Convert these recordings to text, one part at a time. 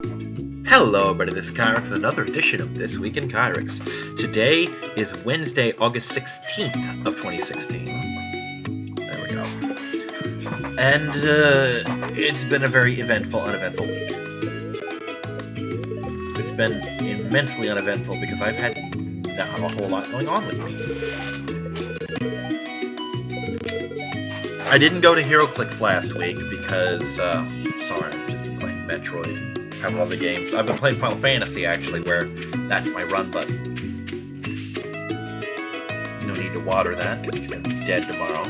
Hello everybody, this is Kyrix with another edition of This Week in Kyrix. Today is Wednesday, August 16th of 2016. There we go. And it's been a very uneventful week. It's been immensely uneventful because I've had not a whole lot going on with me. I didn't go to HeroClix last week because, sorry, I'm just playing Metroid. Have other games. I've been playing Final Fantasy actually, where that's my run button. No need to water that because it's gonna be dead tomorrow.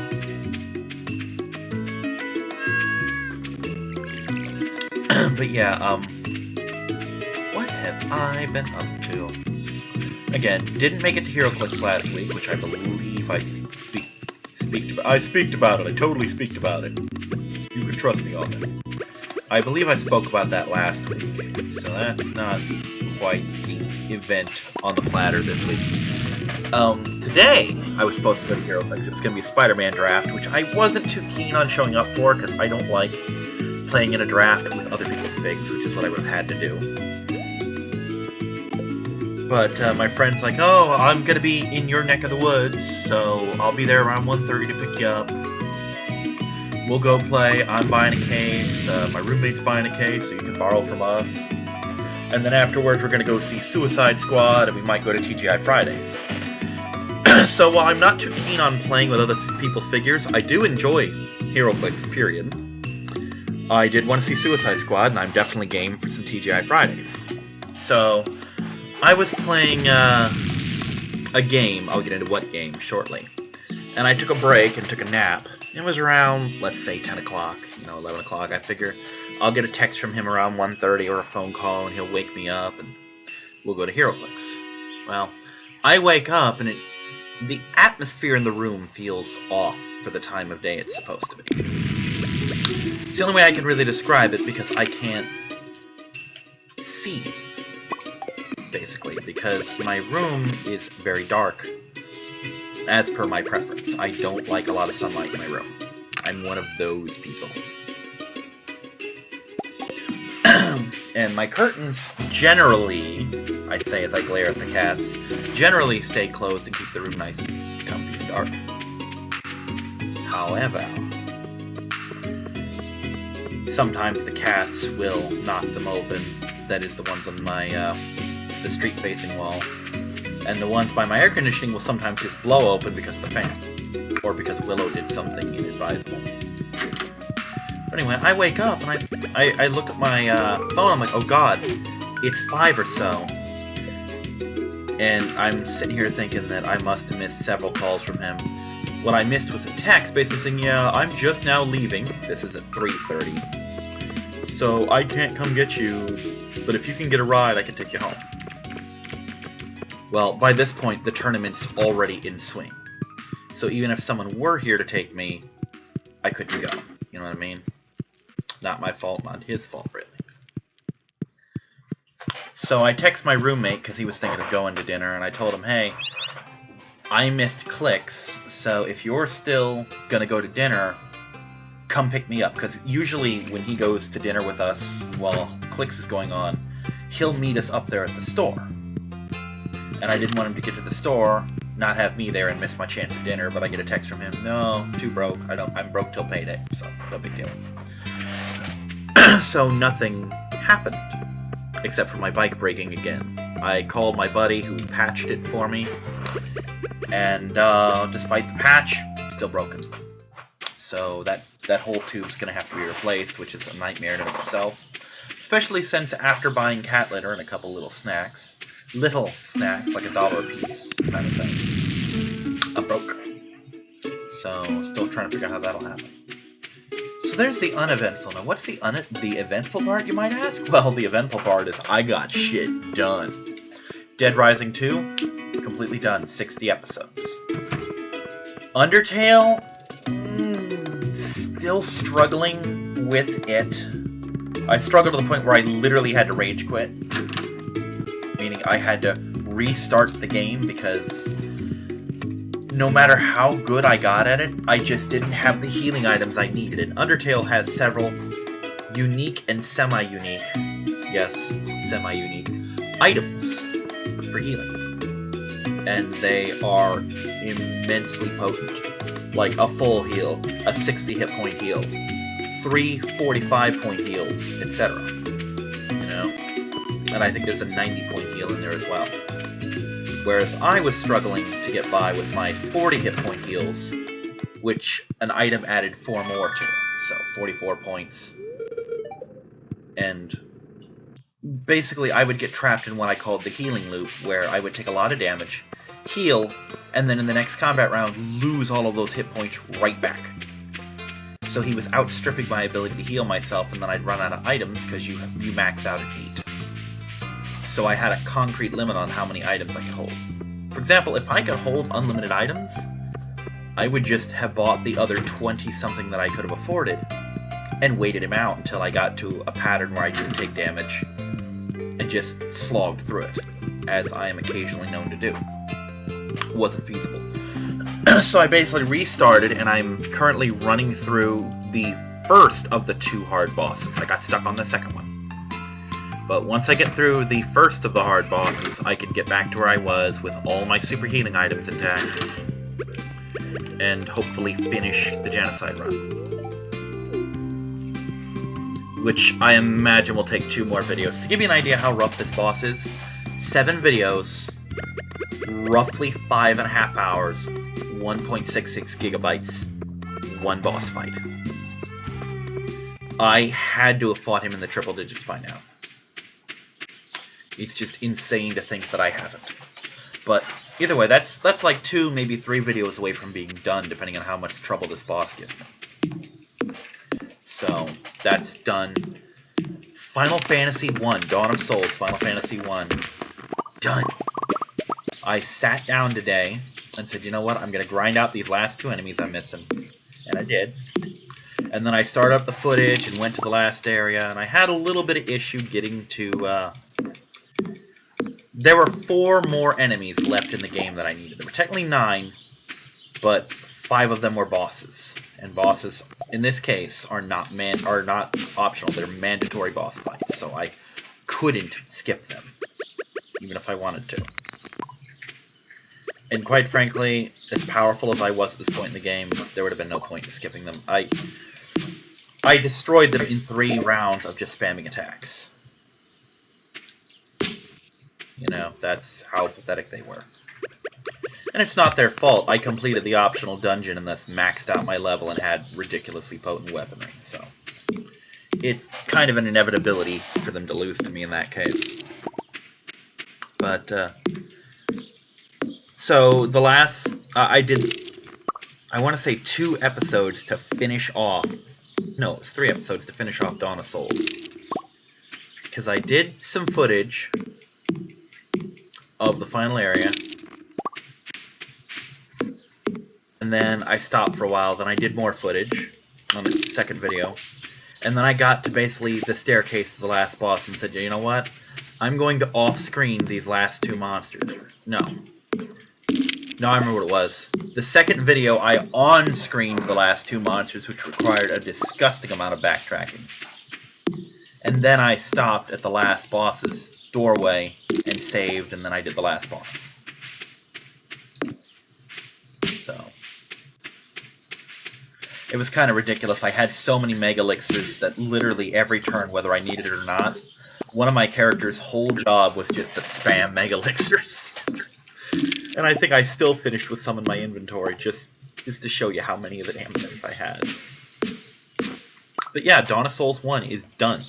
But yeah, what have I been up to? Again, didn't make it to HeroClix last week, which I believe I speaked about it. I totally speaked about it. You can trust me on it. I believe I spoke about that last week, so that's not quite the event on the platter this week. Today, I was supposed to go to HeroClix. It was going to be a Spider-Man draft, which I wasn't too keen on showing up for, because I don't like playing in a draft with other people's figs, which is what I would have had to do. But my friend's like, oh, I'm going to be in your neck of the woods, so I'll be there around 1:30 to pick you up. We'll go play, I'm buying a case, my roommate's buying a case, so you can borrow from us. And then afterwards we're going to go see Suicide Squad, and we might go to TGI Fridays. So while I'm not too keen on playing with other people's figures, I do enjoy HeroClix, period. I did want to see Suicide Squad, and I'm definitely game for some TGI Fridays. So, I was playing a game, I'll get into what game shortly. And I took a break and took a nap. It was around, let's say, 10 o'clock, 11 o'clock. I figure I'll get a text from him around 1:30 or a phone call, and he'll wake me up, and we'll go to HeroClix. Well, I wake up, and the atmosphere in the room feels off for the time of day it's supposed to be. It's the only way I can really describe it, because I can't see, basically, because my room is very dark. As per my preference. I don't like a lot of sunlight in my room. I'm one of those people. And my curtains generally, I say as I glare at the cats, generally stay closed and keep the room nice and comfy and dark. However, sometimes the cats will knock them open. That is the ones on my the street-facing wall. And the ones by my air conditioning will sometimes just blow open because of the fan. Or because Willow did something inadvisable. But anyway, I wake up and I look at my phone, I'm like, oh god, it's 5 or so. And I'm sitting here thinking that I must have missed several calls from him. What I missed was a text basically saying, yeah, I'm just now leaving. This is at 3:30. So I can't come get you, but if you can get a ride, I can take you home. Well, by this point, the tournament's already in swing. So even if someone were here to take me, I couldn't go. You know what I mean? Not my fault, not his fault, really. So I text my roommate, because he was thinking of going to dinner, and I told him, hey, I missed Clicks, so if you're still going to go to dinner, come pick me up. Because usually when he goes to dinner with us while Clicks is going on, he'll meet us up there at the store. And I didn't want him to get to the store, not have me there and miss my chance at dinner, but I get a text from him, no, too broke, I'm broke till payday, so no big deal. So nothing happened, except for my bike breaking again. I called my buddy who patched it for me, and despite the patch, still broken. So that whole tube's gonna have to be replaced, which is a nightmare in and of itself. Especially since after buying cat litter and a couple little snacks, like $1 a piece kind of thing, I'm broke. So, still trying to figure out how that'll happen. So there's the uneventful. Now, what's the eventful part, you might ask? Well, the eventful part is I got shit done. Dead Rising 2, completely done, 60 episodes. Undertale, still struggling with it. I struggled to the point where I literally had to rage quit. Meaning I had to restart the game because no matter how good I got at it, I just didn't have the healing items I needed. And Undertale has several unique and semi-unique, yes, semi-unique, items for healing. And they are immensely potent. Like a full heal, a 60 hit point heal, 3 45 point heals, etc. You know? And I think there's a 90 point heal in there as well. Whereas I was struggling to get by with my 40 hit point heals, which an item added 4 more to. So 44 points. And basically I would get trapped in what I called the healing loop, where I would take a lot of damage, heal, and then in the next combat round lose all of those hit points right back. So he was outstripping my ability to heal myself, and then I'd run out of items because you max out at 8. So I had a concrete limit on how many items I could hold. For example, if I could hold unlimited items, I would just have bought the other 20-something that I could have afforded, and waited him out until I got to a pattern where I didn't take damage, and just slogged through it, as I am occasionally known to do. It wasn't feasible. So I basically restarted, and I'm currently running through the first of the 2 hard bosses. I got stuck on the second one. But once I get through the first of the hard bosses, I can get back to where I was with all my super healing items intact, and hopefully finish the genocide run. Which I imagine will take 2 more videos. To give you an idea how rough this boss is, 7 videos, roughly 5.5 hours, 1.66 gigabytes, 1 boss fight. I had to have fought him in the triple digits by now. It's just insane to think that I haven't. But either way, that's like 2, maybe 3 videos away from being done, depending on how much trouble this boss gives me. So, that's done. Final Fantasy 1, Dawn of Souls, Final Fantasy 1, done. I sat down today and said, you know what, I'm going to grind out these last 2 enemies I'm missing. And I did. And then I started up the footage and went to the last area, and I had a little bit of issue getting to, there were 4 more enemies left in the game that I needed. There were technically 9, but 5 of them were bosses. And bosses, in this case, are not optional. They're mandatory boss fights, so I couldn't skip them, even if I wanted to. And quite frankly, as powerful as I was at this point in the game, there would have been no point in skipping them. I destroyed them in 3 rounds of just spamming attacks. You know, that's how pathetic they were. And it's not their fault. I completed the optional dungeon and thus maxed out my level and had ridiculously potent weaponry, so it's kind of an inevitability for them to lose to me in that case. But, so the last, I want to say 2 episodes to finish off, no, it was 3 episodes to finish off Dawn of Souls. Because I did some footage of the final area, and then I stopped for a while, then I did more footage on the second video, and then I got to basically the staircase to the last boss and said, you know what, I'm going to off-screen these last 2 monsters. No, I remember what it was. The second video, I on-screened the last 2 monsters, which required a disgusting amount of backtracking. And then I stopped at the last boss's doorway and saved, and then I did the last boss. So it was kind of ridiculous. I had so many mega elixirs that literally every turn, whether I needed it or not, one of my characters' whole job was just to spam mega elixirs. And I think I still finished with some in my inventory, just to show you how many of the damn things I had. But yeah, Dawn of Souls 1 is done.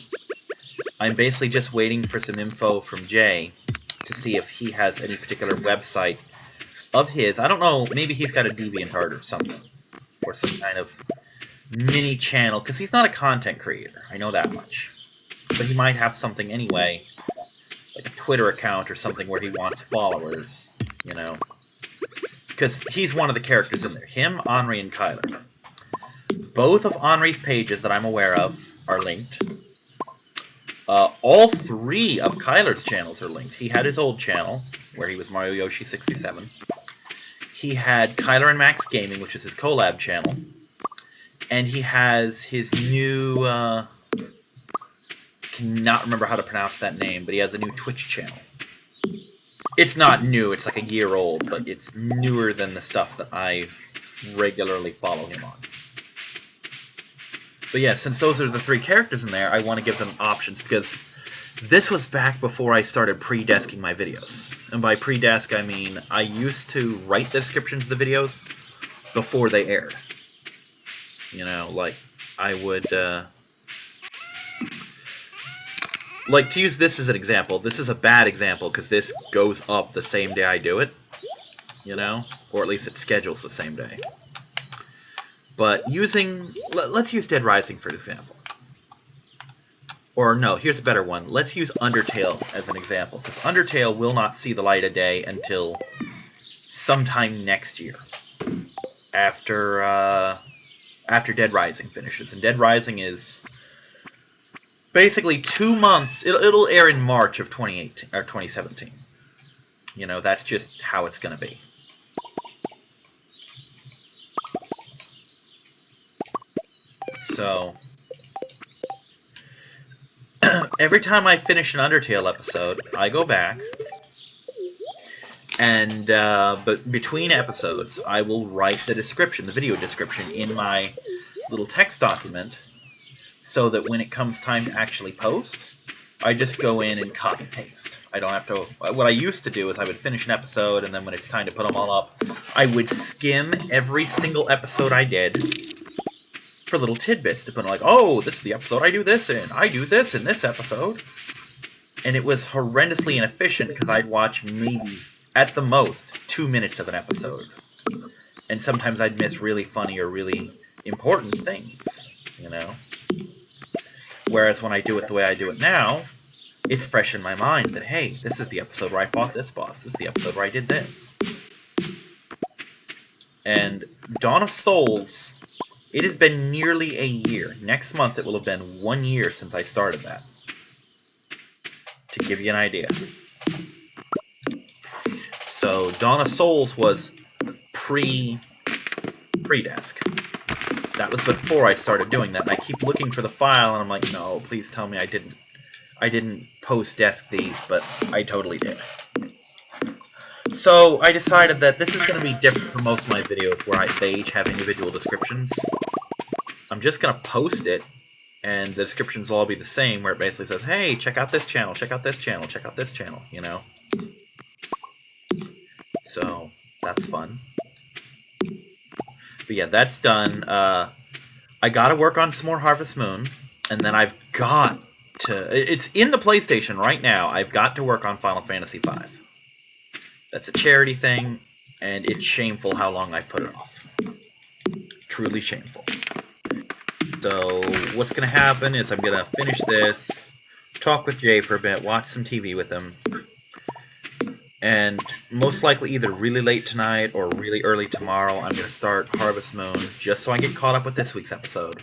I'm basically just waiting for some info from Jay to see if he has any particular website of his. I don't know, maybe he's got a DeviantArt or something. Or some kind of mini channel, because he's not a content creator, I know that much. But he might have something anyway, like a Twitter account or something where he wants followers, you know. Because he's one of the characters in there. Him, Henri, and Kyler. Both of Henri's pages that I'm aware of are linked. All 3 of Kyler's channels are linked. He had his old channel, where he was Mario Yoshi 67. He had Kyler and Max Gaming, which is his collab channel. And he has his new cannot remember how to pronounce that name, but he has a new Twitch channel. It's not new, it's like a year old, but it's newer than the stuff that I regularly follow him on. But yeah, since those are the 3 characters in there, I want to give them options, because this was back before I started pre-desking my videos. And by pre-desk, I mean I used to write the descriptions of the videos before they aired. You know, like, I would, like, to use this as an example, this is a bad example, because this goes up the same day I do it, you know? Or at least it schedules the same day. But using, let's use Dead Rising for example. Or no, here's a better one. Let's use Undertale as an example, because Undertale will not see the light of day until sometime next year, after Dead Rising finishes. And Dead Rising is basically 2 months. It'll air in March of 2018 or 2017. You know, that's just how it's going to be. So every time I finish an Undertale episode, I go back, and but between episodes, I will write the description, the video description, in my little text document, so that when it comes time to actually post, I just go in and copy paste. I don't have to. What I used to do is I would finish an episode, and then when it's time to put them all up, I would skim every single episode I did for little tidbits to put on, like, oh, this is the episode I do this in. I do this in this episode. And it was horrendously inefficient, because I'd watch maybe, at the most, 2 minutes of an episode. And sometimes I'd miss really funny or really important things, you know? Whereas when I do it the way I do it now, it's fresh in my mind that, hey, this is the episode where I fought this boss. This is the episode where I did this. And Dawn of Souls, it has been nearly a year. Next month it will have been 1 year since I started that. To give you an idea. So Dawn of Souls was pre-desk. That was before I started doing that. And I keep looking for the file, and I'm like, no, please tell me I didn't post-desk these, but I totally did. So I decided that this is going to be different from most of my videos where they each have individual descriptions. I'm just going to post it, and the descriptions will all be the same, where it basically says, hey, check out this channel, check out this channel, check out this channel, you know? So, that's fun. But yeah, that's done. I gotta work on some more Harvest Moon, and then I've got to... It's in the PlayStation right now. I've got to work on Final Fantasy V. That's a charity thing, and it's shameful how long I've put it off. Truly shameful. So, what's gonna happen is I'm gonna finish this, talk with Jay for a bit, watch some TV with him, and most likely either really late tonight or really early tomorrow, I'm going to start Harvest Moon, just so I get caught up with this week's episode.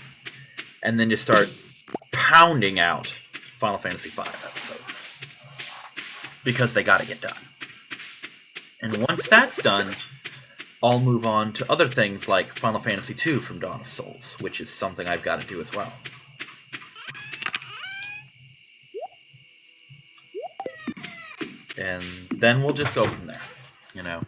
And then just start pounding out Final Fantasy V episodes. Because they got to get done. And once that's done, I'll move on to other things like Final Fantasy II from Dawn of Souls, which is something I've got to do as well. And then we'll just go from there, you know.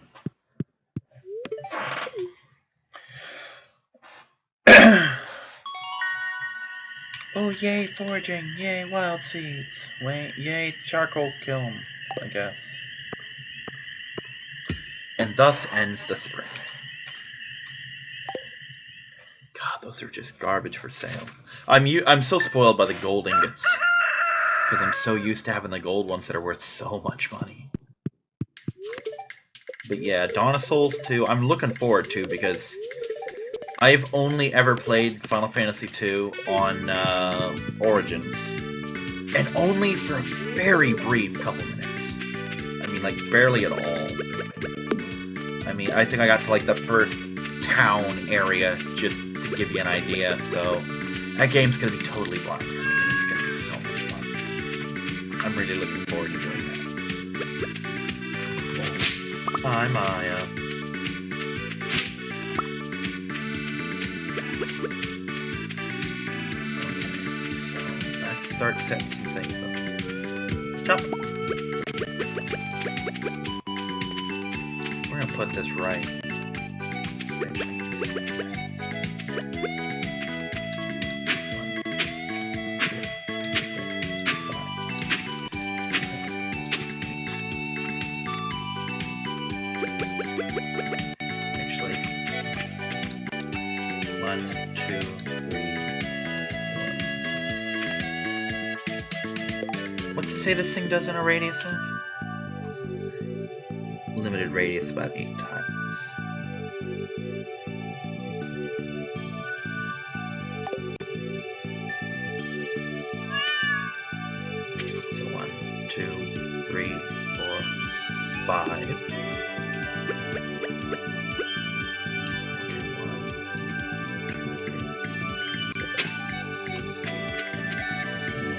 Oh, yay foraging, yay wild seeds, yay charcoal kiln, I guess. And thus ends the spring. God, those are just garbage for sale. I'm so spoiled by the gold ingots. Because I'm so used to having the gold ones that are worth so much money. But yeah, Dawn of Souls 2, I'm looking forward to, because I've only ever played Final Fantasy II on Origins. And only for a very brief couple minutes. I mean, like, barely at all. I mean, I think I got to, like, the first town area, just to give you an idea, so... That game's gonna be totally blind for me. It's gonna be so much fun. I'm really looking forward to doing that. Hi, Maya. Okay, so let's start setting some things up. Chop. We're gonna put this right. Actually, 1, 2, 3, 4. What's it say this thing does in a radius of? Limited radius about 8 times. So 1, 2, 3, 4, 5.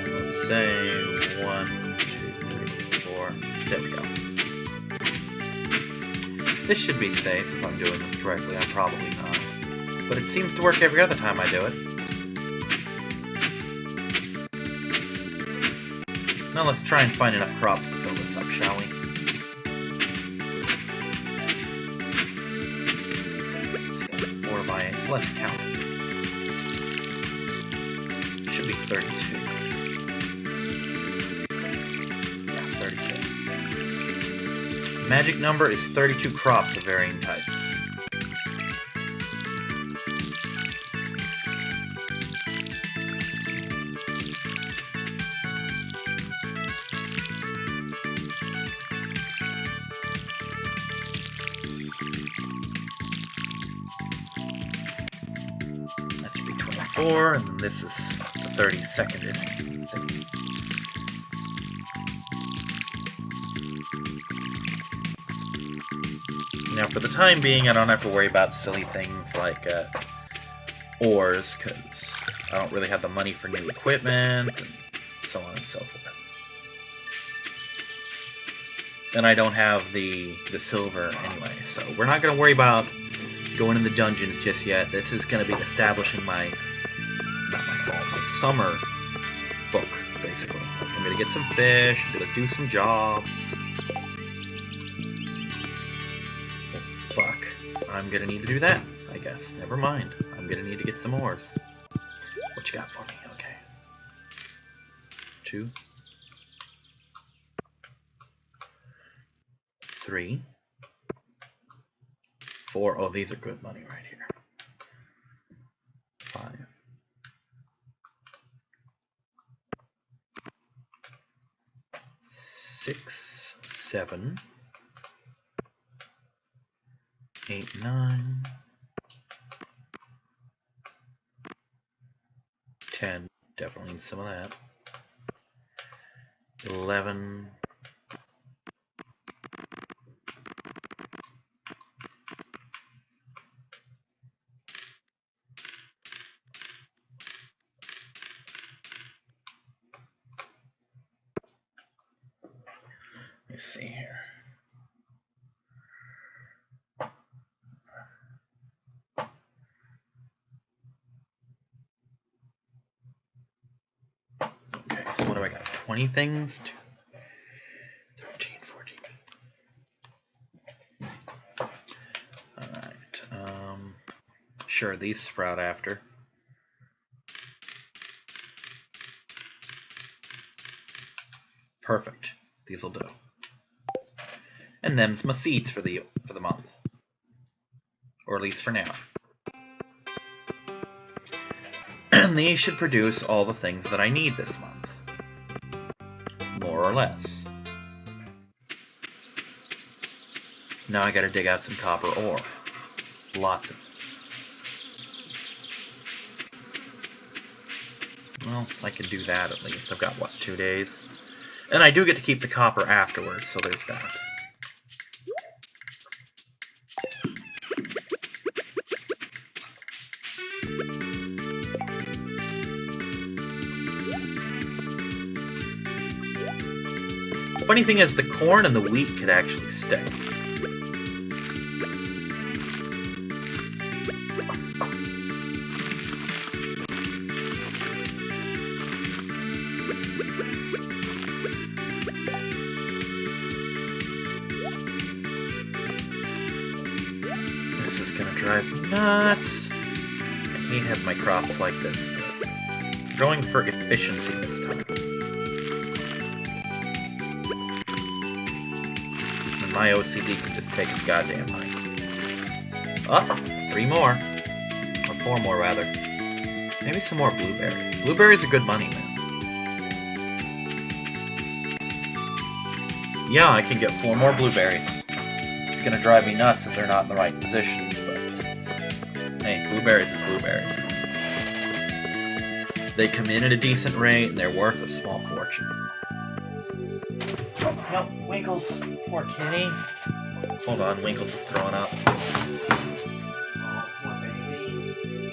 Let's say 1, 2, 3, 4. There we go. This should be safe if I'm doing this correctly. I'm probably not. But it seems to work every other time I do it. Now let's try and find enough crops to fill this up, shall we? So 4 by 8, so let's count it. Should be 32. Yeah, 32. Magic number is 32 crops of varying types. That should be 24, and then this is the 32nd thing. Now, for the time being, I don't have to worry about silly things like ores, because I don't really have the money for new equipment, and so on and so forth. And I don't have the silver anyway, so we're not going to worry about going in the dungeons just yet. This is going to be establishing my summer book, basically. Like, I'm going to get some fish, I'm going to do some jobs. Fuck. I'm gonna need to do that, I guess. Never mind. I'm gonna need to get some ores. What you got for me? Okay. 2. 3. 4. Oh, these are good money right here. 5. 6, 7. 8, 9, 10, definitely need some of that. 11, 'Let's see here. Okay, so what do I got? 20 things? 13, 14. Alright, sure, these sprout after. Perfect. These'll do. And them's my seeds for the month. Or at least for now. And these should produce all the things that I need this month. More or less. Now I gotta dig out some copper ore. Lots of it. Well, I can do that at least. I've got, what, 2 days? And I do get to keep the copper afterwards, so there's that. Funny thing is, the corn and the wheat could actually stay. is gonna drive me nuts. I hate having my crops like this, but I'm going for efficiency this time. And my OCD can just take a goddamn hike. Oh, 3 more. Or 4 more, rather. Maybe some more blueberries. Blueberries are good money, man. Yeah, I can get 4 more blueberries. It's gonna drive me nuts if they're not in the right positions, but... hey, blueberries is blueberries. They come in at a decent rate, and they're worth a small fortune. Oh, no, Winkles. Poor kitty. Hold on, Winkles is throwing up. Oh, poor baby.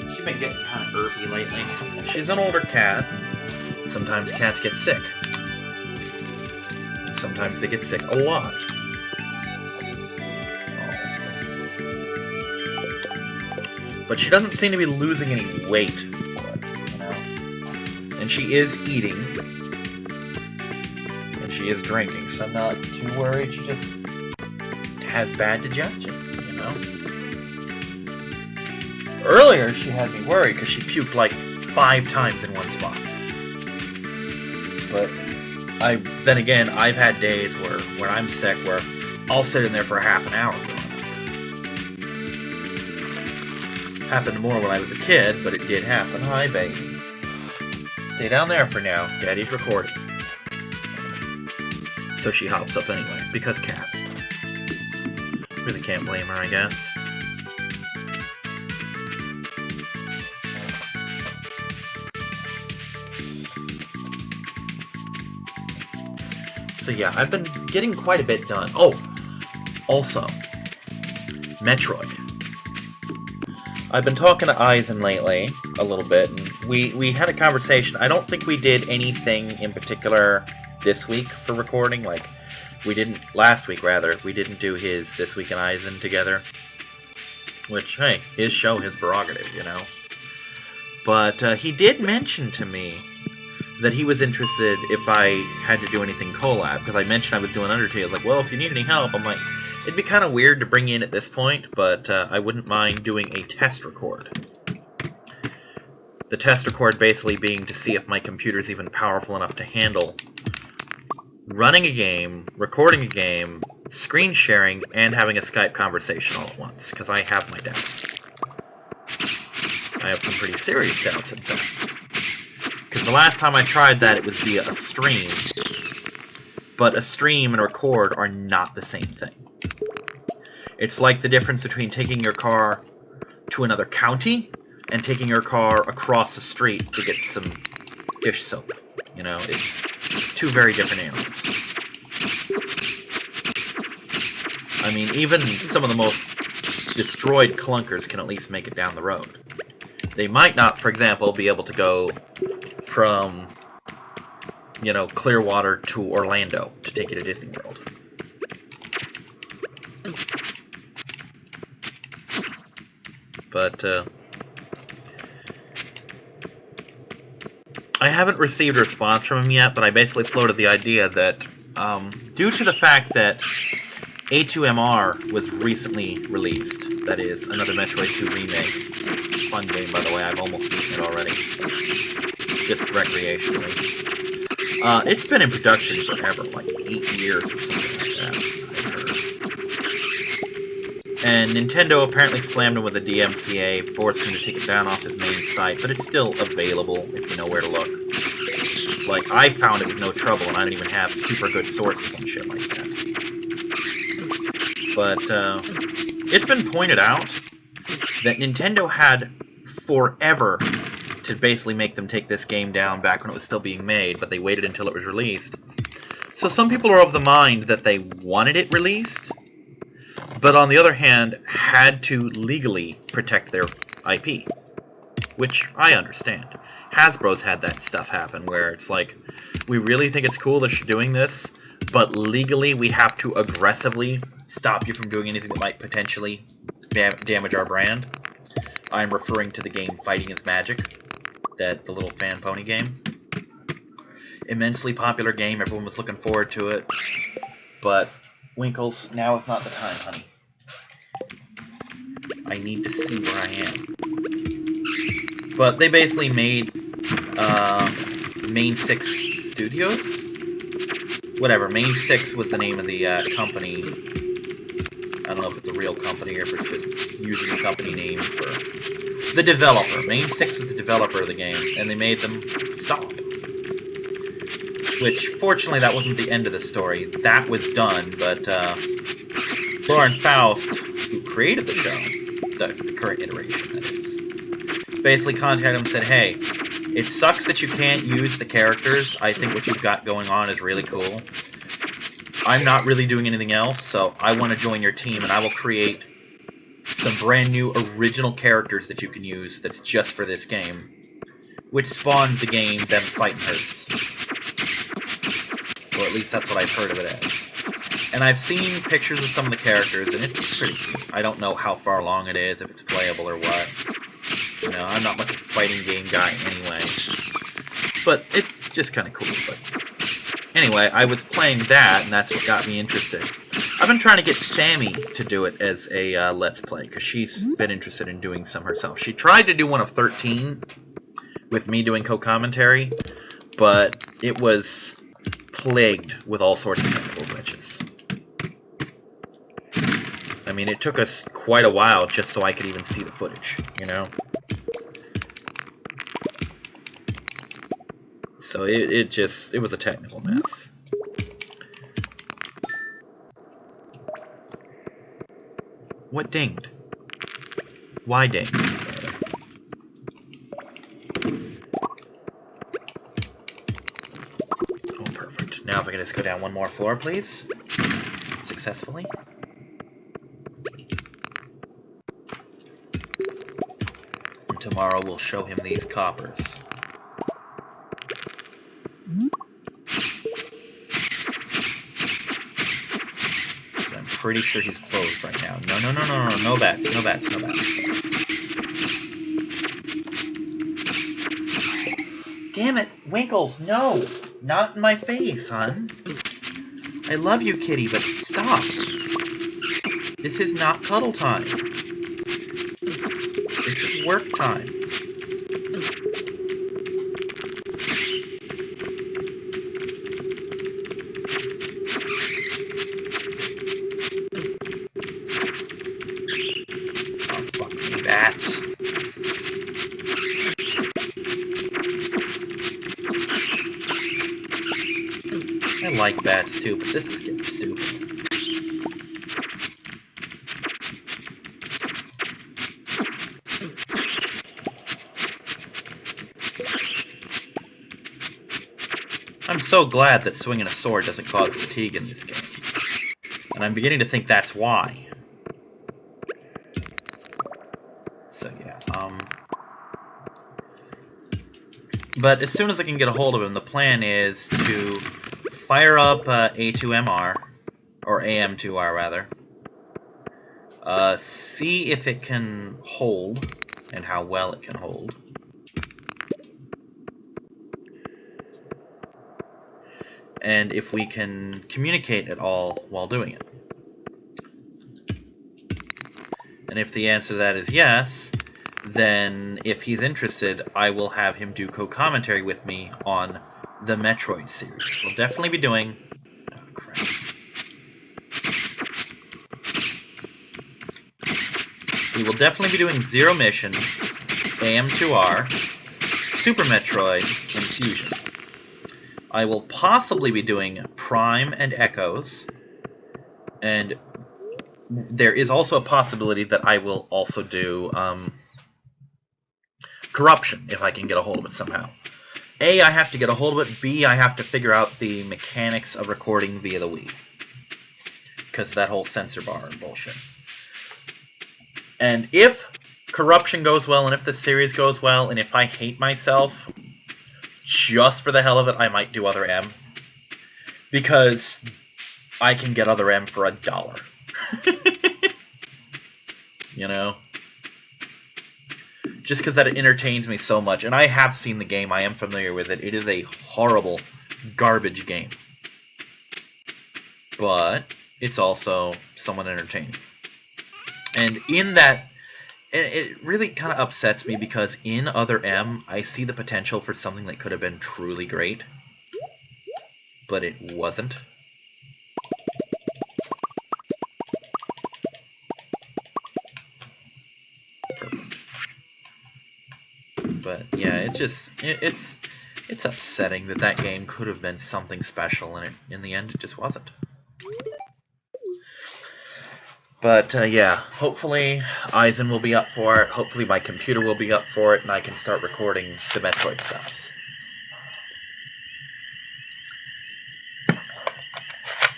She's been getting kind of irpy lately. She's an older cat. Sometimes cats get sick. Sometimes they get sick a lot. But she doesn't seem to be losing any weight for it, you know? And she is eating. And she is drinking, so I'm not too worried. She just has bad digestion, you know? Earlier, she had me worried because she puked like 5 times in one spot. But then again, I've had days where when I'm sick where I'll sit in there for half an hour. Happened more when I was a kid, but it did happen. Hi, baby. Stay down there for now. Daddy's recording. So she hops up anyway, because cat. Really can't blame her, I guess. So yeah, I've been getting quite a bit done. Oh, also, Metroid. I've been talking to Eisen lately, a little bit, and we had a conversation. I don't think we did anything in particular this week for recording. Like, we didn't, last week rather, we didn't do his This Week in Eisen together. Which, hey, his show, his prerogative, you know. But he did mention to me that he was interested if I had to do anything collab, because I mentioned I was doing Undertale. Like, well, if you need any help, I'm like, it'd be kind of weird to bring in at this point, but I wouldn't mind doing a test record. The test record basically being to see if my computer's even powerful enough to handle running a game, recording a game, screen sharing, and having a Skype conversation all at once, because I have my doubts. I have some pretty serious doubts, in fact. Because the last time I tried that, it was via a stream. But a stream and a record are not the same thing. It's like the difference between taking your car to another county and taking your car across the street to get some dish soap. You know, it's 2 very different animals. I mean, even some of the most destroyed clunkers can at least make it down the road. They might not, for example, be able to go from, you know, Clearwater to Orlando to take you to Disney World. But, I haven't received a response from him yet, but I basically floated the idea that, due to the fact that A2MR was recently released, that is, another Metroid 2 remake. Fun game, by the way, I've almost beaten it already. Just recreationally. It's been in production forever, like 8 years or something like that, I've heard. And Nintendo apparently slammed him with a DMCA, forced him to take it down off his main site, but it's still available if you know where to look. Like, I found it with no trouble, and I don't even have super good sources on shit like that. But, it's been pointed out that Nintendo had forever to basically make them take this game down back when it was still being made, but they waited until it was released. So some people are of the mind that they wanted it released, but on the other hand, had to legally protect their IP. Which I understand. Hasbro's had that stuff happen, where it's like, we really think it's cool that you're doing this, but legally we have to aggressively stop you from doing anything that might potentially damage our brand. I'm referring to the game Fighting is Magic, the little fan pony game. immensely popular game. Everyone was looking forward to it. But, Winkles, now is not the time, honey. I need to see where I am. But they basically made Main 6 Studios? Whatever, Main 6 was the name of the company. I don't know if it's a real company or if it's just using a company name for the developer. Main 6 was the developer of the game, and they made them stop. Which, fortunately, that wasn't the end of the story. That was done, but Lauren Faust, who created the show, the current iteration, that is, basically contacted him and said, hey, it sucks that you can't use the characters. I think what you've got going on is really cool. I'm not really doing anything else, so I want to join your team, and I will create some brand new original characters that you can use that's just for this game. Which spawned the game Them Fightin' Hurts. Or at least that's what I've heard of it as. And I've seen pictures of some of the characters, and it's pretty cool. I don't know how far along it is, if it's playable or what. You know, I'm not much of a fighting game guy anyway. But it's just kind of cool. But anyway, I was playing that, and that's what got me interested. I've been trying to get Sammy to do it as a Let's Play, because she's been interested in doing some herself. She tried to do one of 13 with me doing co-commentary, but it was plagued with all sorts of technical glitches. I mean, it took us quite a while just so I could even see the footage, you know? So it was a technical mess. What dinged? Why dinged? Oh, perfect. Now if I can just go down one more floor, please. Successfully. And tomorrow we'll show him these coppers. I'm pretty sure he's closed right now. No, no bats, no bats, no bats. Damn it, Winkles, no! Not in my face, hon. I love you, kitty, but stop. This is not cuddle time. This is work time. Oh, fuck me, bats. I like bats too, but this is getting stupid. I'm so glad that swinging a sword doesn't cause fatigue in this game. And I'm beginning to think that's why. So yeah, but as soon as I can get a hold of him, the plan is to fire up A2MR, or AM2R rather, see if it can hold, and how well it can hold. And if we can communicate at all while doing it. And if the answer to that is yes, then if he's interested, I will have him do co-commentary with me on the Metroid series. We'll definitely be doing... Oh, crap. We will definitely be doing Zero Mission, AM2R, Super Metroid, and Fusion. I will possibly be doing Prime and Echoes, and there is also a possibility that I will also do Corruption, if I can get a hold of it somehow. A, I have to get a hold of it. B, I have to figure out the mechanics of recording via the Wii. Because of that whole sensor bar and bullshit. And if Corruption goes well, and if the series goes well, and if I hate myself, just for the hell of it, I might do Other M. Because I can get Other M for $1. You know? Just because that it entertains me so much. And I have seen the game, I am familiar with it. It is a horrible, garbage game. But it's also somewhat entertaining. And in that, it really kind of upsets me because in Other M, I see the potential for something that could have been truly great. But it wasn't. Perfect. But yeah, it's upsetting that that game could have been something special, and in the end, it just wasn't. But yeah, hopefully Eisen will be up for it. Hopefully my computer will be up for it, and I can start recording the Metroid stuff.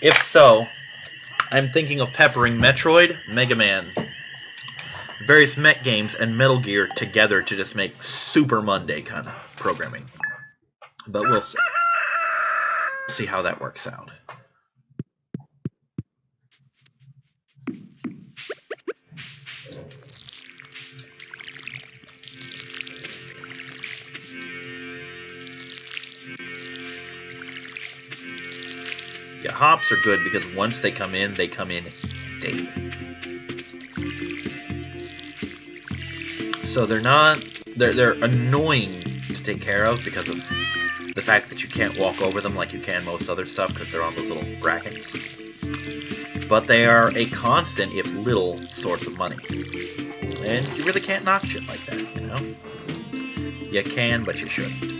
If so, I'm thinking of peppering Metroid, Mega Man, various mech games, and Metal Gear together to just make Super Monday kind of programming. But we'll see. See how that works out. Yeah, hops are good because once they come in daily. So they're annoying to take care of because of the fact that you can't walk over them like you can most other stuff because they're on those little brackets. But they are a constant, if little, source of money. And you really can't knock shit like that, you know? You can, but you shouldn't.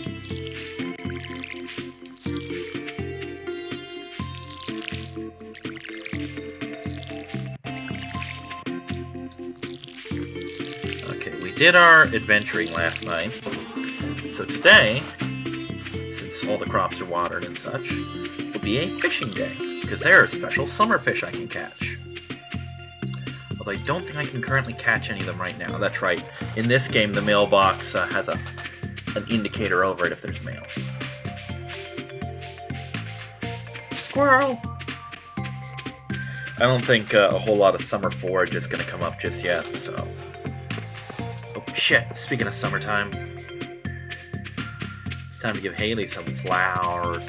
Okay, we did our adventuring last night. So today, since all the crops are watered and such, will be a fishing day, because there are special summer fish I can catch. Although I don't think I can currently catch any of them right now. That's right. In this game, the mailbox has an indicator over it if there's mail. Squirrel! I don't think a whole lot of summer forage is going to come up just yet, so... Oh, shit. Speaking of summertime, it's time to give Haley some flowers.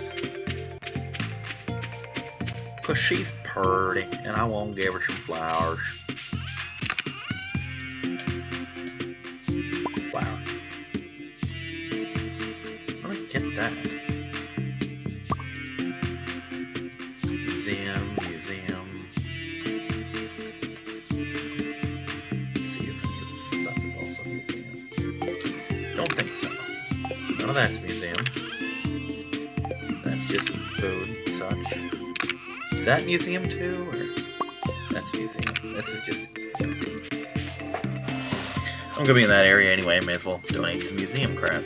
Because she's purty, and I won't give her some flowers. Flower. How do I get that? Museum. Let's see if any of this stuff is also museum. Don't think so. None of that's museum. That's just food and such. Is that museum too, or that's museum? This is just empty. I'm gonna be in that area anyway. May as well donate some museum crap.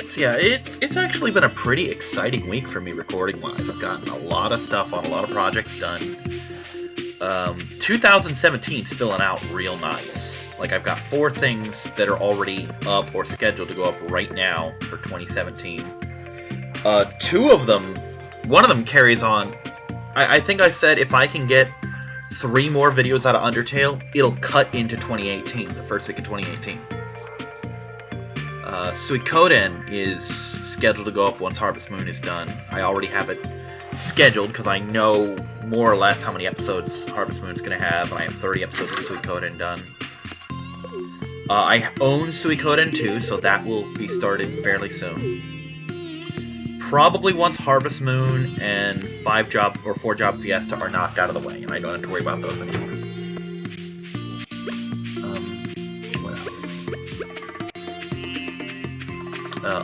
So yeah, it's actually been a pretty exciting week for me recording-wise. I've gotten a lot of stuff on, a lot of projects done. 2017's filling out real nice. Like, I've got 4 things that are already up or scheduled to go up right now for 2017. 2 of them, one of them carries on. I think I said if I can get 3 more videos out of Undertale, it'll cut into 2018, the first week of 2018. Suikoden is scheduled to go up once Harvest Moon is done. I already have it scheduled because I know more or less how many episodes Harvest Moon's going to have, and I have 30 episodes of Suikoden done. I own Suikoden 2, so that will be started fairly soon. Probably once Harvest Moon and 5-job or 4-job Fiesta are knocked out of the way, and I don't have to worry about those anymore. What else?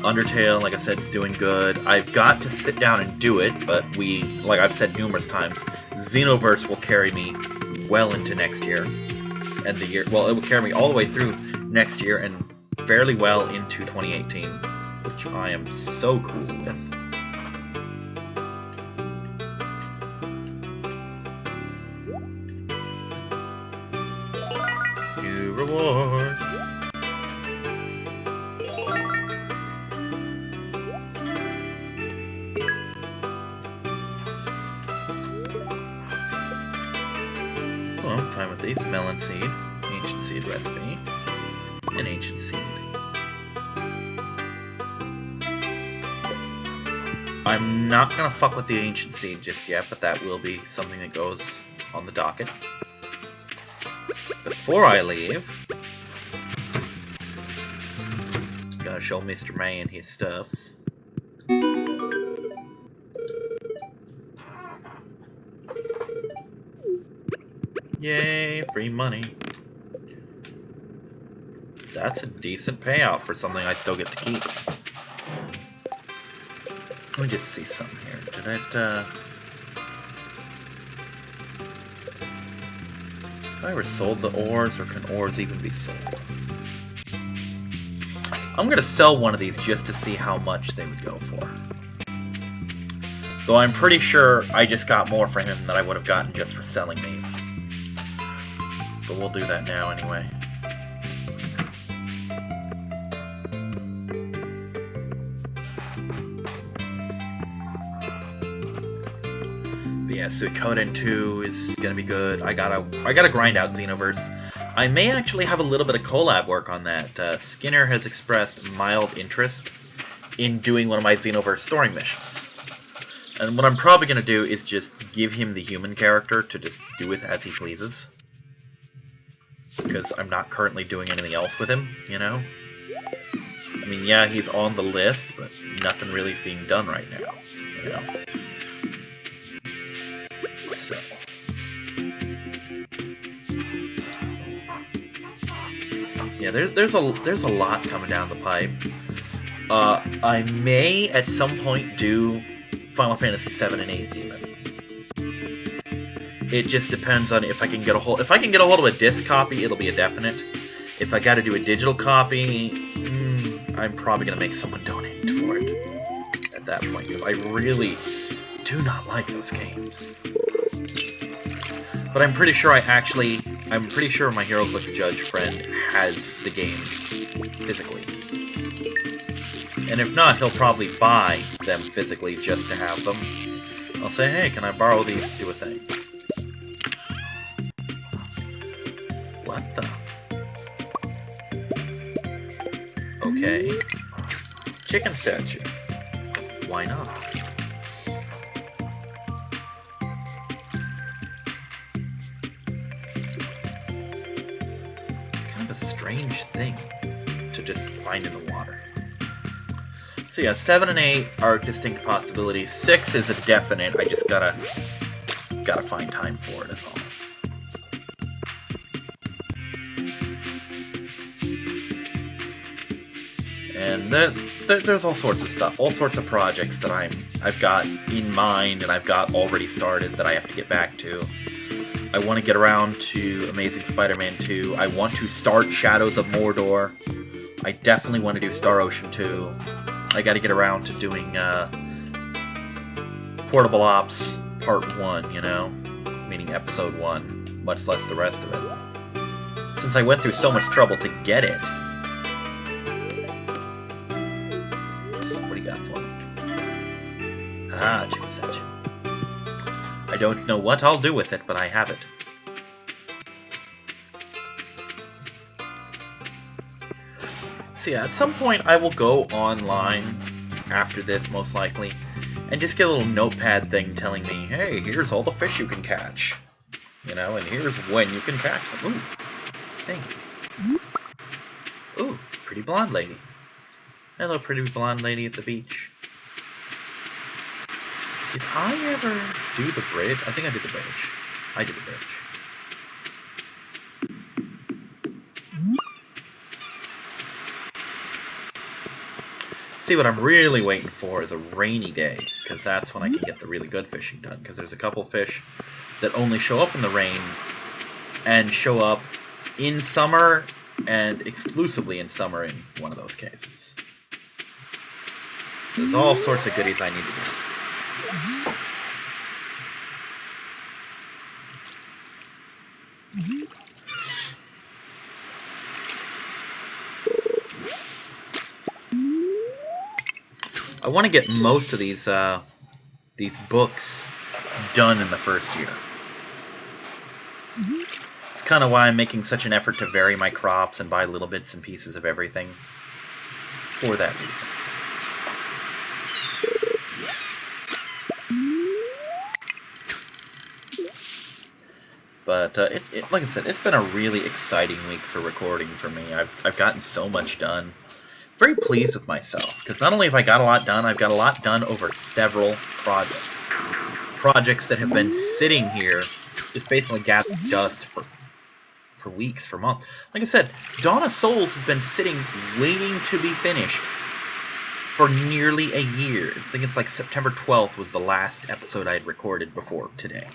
Undertale, like I said, is doing good. I've got to sit down and do it, but like I've said numerous times, Xenoverse will carry me well into next year. And the year, well, it will carry me all the way through next year and fairly well into 2018, which I am so cool with. New reward. Oh, I'm fine with these. Melon seed, ancient seed recipe, and ancient seed. I'm not gonna fuck with the Ancient Seed just yet, but that will be something that goes on the docket. Before I leave, gotta show Mr. Man his stuffs. Yay, free money. That's a decent payout for something I still get to keep. Let me just see something here. Did it, have I ever sold the ores, or can ores even be sold? I'm gonna sell one of these just to see how much they would go for. Though I'm pretty sure I just got more for him than I would have gotten just for selling these. But we'll do that now anyway. But yeah, Suikoden 2 is gonna be good. I gotta grind out Xenoverse. I may actually have a little bit of collab work on that. Skinner has expressed mild interest in doing one of my Xenoverse story missions. And what I'm probably going to do is just give him the human character to just do with as he pleases. Because I'm not currently doing anything else with him, you know? I mean, yeah, he's on the list, but nothing really is being done right now, you know? So... yeah, there's a lot coming down the pipe. I may at some point do Final Fantasy 7 and 8 even. It just depends on if I can get a hold. If I can get a hold of a disc copy, it'll be a definite. If I got to do a digital copy, I'm probably gonna make someone donate for it at that point, because I really do not like those games. But I'm pretty sure I'm pretty sure my HeroClix Judge friend has the games physically. And if not, he'll probably buy them physically just to have them. I'll say, hey, can I borrow these to do a thing? What the? Okay. Chicken statue. Why not? Strange thing to just find in the water. So yeah, 7 and 8 are distinct possibilities. 6 is a definite. I just gotta find time for it, is all. And there's all sorts of stuff, all sorts of projects that I've got in mind and I've got already started that I have to get back to. I want to get around to Amazing Spider-Man 2. I want to start Shadows of Mordor. I definitely want to do Star Ocean 2. I got to get around to doing Portable Ops Part 1, you know? Meaning Episode 1, much less the rest of it. Since I went through so much trouble to get it. What do you got for me? Ah, chicken statue. I don't know what I'll do with it, but I have it. So yeah, at some point I will go online after this, most likely, and just get a little notepad thing telling me, hey, here's all the fish you can catch. You know, and here's when you can catch them. Ooh, thank you. Ooh, pretty blonde lady. Hello, pretty blonde lady at the beach. Did I ever do the bridge? I think I did the bridge. I did the bridge. See, what I'm really waiting for is a rainy day, because that's when I can get the really good fishing done, because there's a couple fish that only show up in the rain, and show up in summer, and exclusively in summer in one of those cases. So there's all sorts of goodies I need to do. I want to get most of these books done in the first year. It's kind of why I'm making such an effort to vary my crops and buy little bits and pieces of everything. For that reason. But like I said, it's been a really exciting week for recording for me. I've gotten so much done. Very pleased with myself, because not only have I got a lot done, I've got a lot done over several projects. Projects that have been sitting here, just basically gathering dust for weeks, for months. Like I said, Dawn of Souls has been sitting, waiting to be finished for nearly a year. I think it's like September 12th was the last episode I had recorded before today.